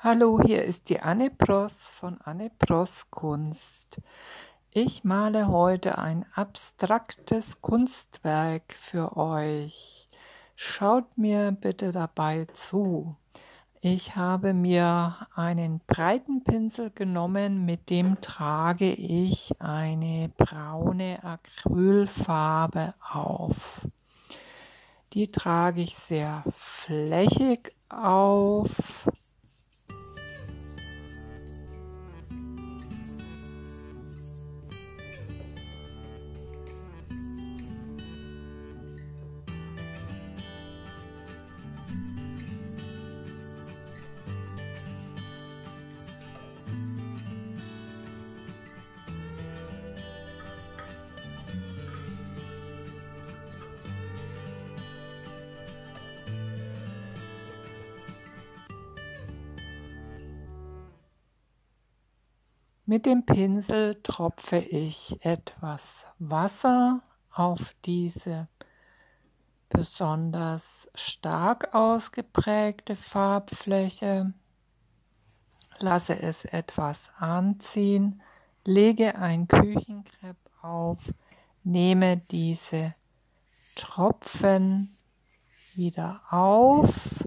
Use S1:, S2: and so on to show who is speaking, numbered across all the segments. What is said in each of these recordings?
S1: Hallo, hier ist die Anne Pross von Anne Pross Kunst. Ich male heute ein abstraktes Kunstwerk für euch. Schaut mir bitte dabei zu. Ich habe mir einen breiten Pinsel genommen, mit dem trage ich eine braune Acrylfarbe auf. Die trage ich sehr flächig auf. Mit dem Pinsel tropfe ich etwas Wasser auf diese besonders stark ausgeprägte Farbfläche, lasse es etwas anziehen, lege ein Küchenkrepp auf, nehme diese Tropfen wieder auf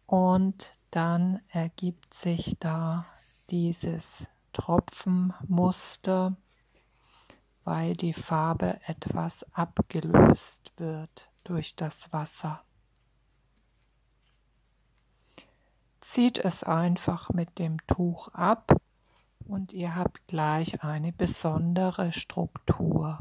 S1: und dann ergibt sich da dieses Tropfenmuster, weil die Farbe etwas abgelöst wird durch das Wasser. Zieht es einfach mit dem Tuch ab und ihr habt gleich eine besondere Struktur.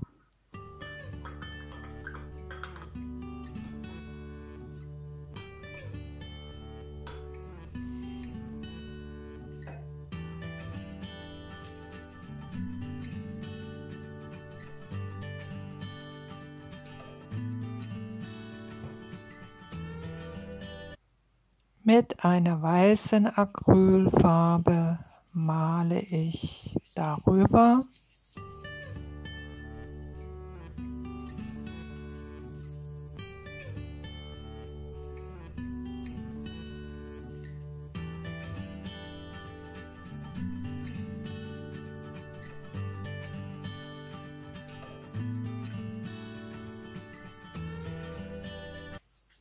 S1: Mit einer weißen Acrylfarbe male ich darüber.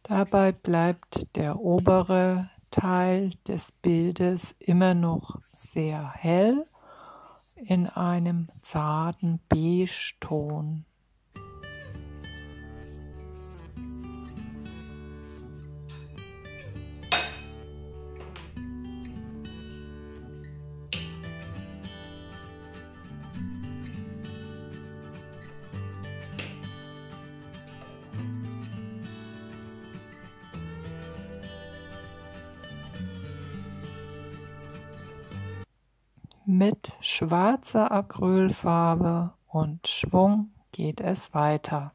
S1: Dabei bleibt der obere Teil des Bildes immer noch sehr hell in einem zarten Beige-Ton. Mit schwarzer Acrylfarbe und Schwung geht es weiter.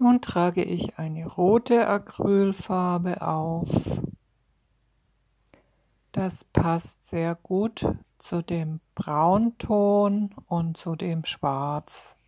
S1: Nun trage ich eine rote Acrylfarbe auf. Das passt sehr gut zu dem Braunton und zu dem Schwarz.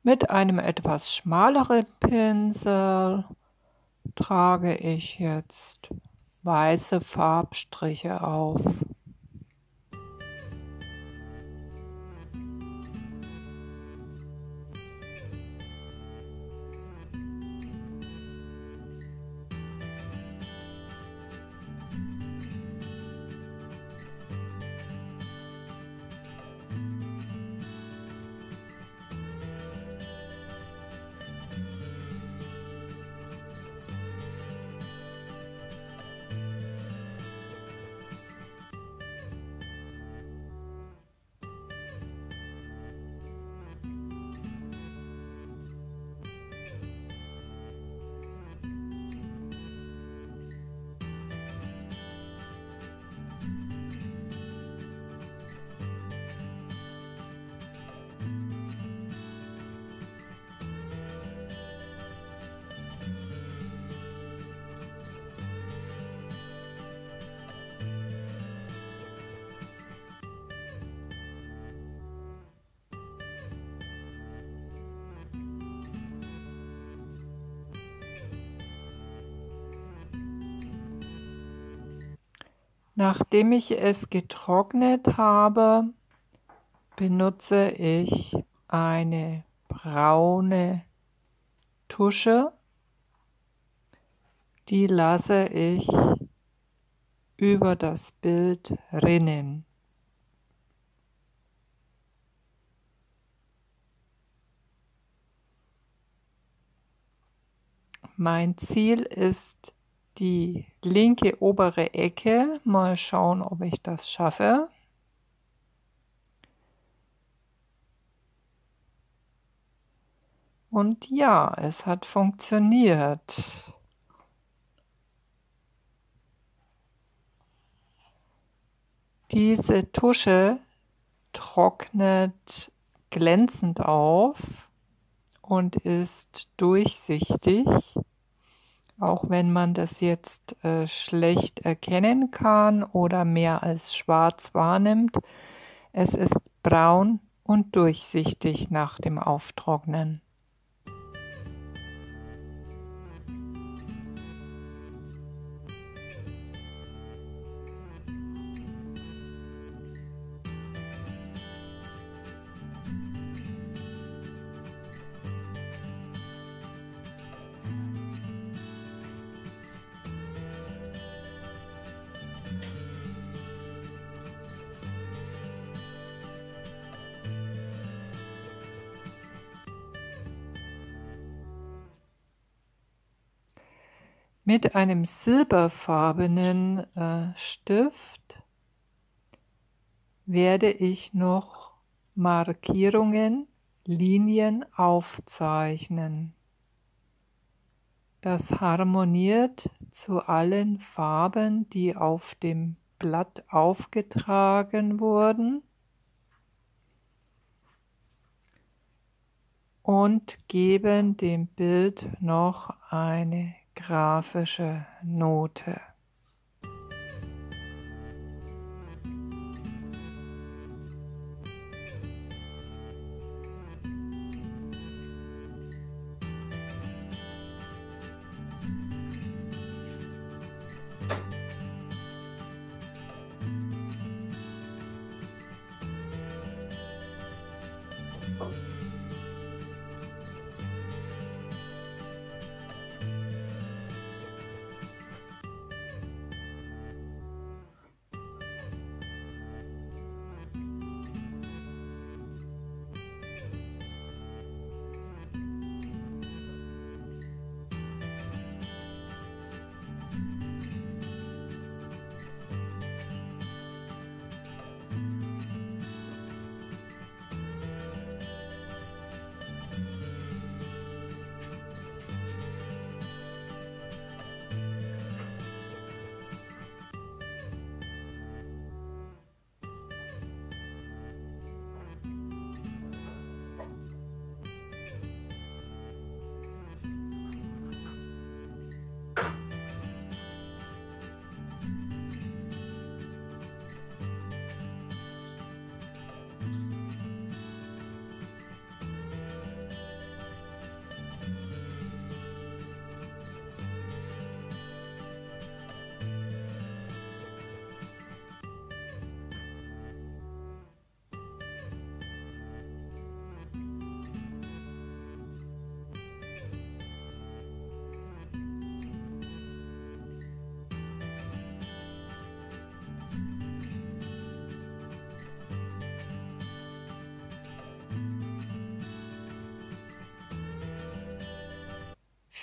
S1: Mit einem etwas schmaleren Pinsel trage ich jetzt weiße Farbstriche auf. Nachdem ich es getrocknet habe, benutze ich eine braune Tusche. Die lasse ich über das Bild rinnen. Mein Ziel ist die linke obere Ecke. Mal schauen, ob ich das schaffe. Und ja, es hat funktioniert. Diese Tusche trocknet glänzend auf und ist durchsichtig. Auch wenn man das jetzt schlecht erkennen kann oder mehr als schwarz wahrnimmt, es ist braun und durchsichtig nach dem Auftrocknen. Mit einem silberfarbenen Stift werde ich noch Markierungen, Linien aufzeichnen. Das harmoniert zu allen Farben, die auf dem Blatt aufgetragen wurden und geben dem Bild noch eine grafische Note.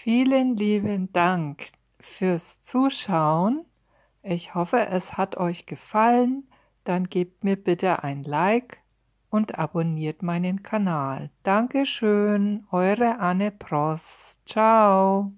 S1: Vielen lieben Dank fürs Zuschauen. Ich hoffe, es hat euch gefallen. Dann gebt mir bitte ein Like und abonniert meinen Kanal. Dankeschön, eure Anne Pross. Ciao.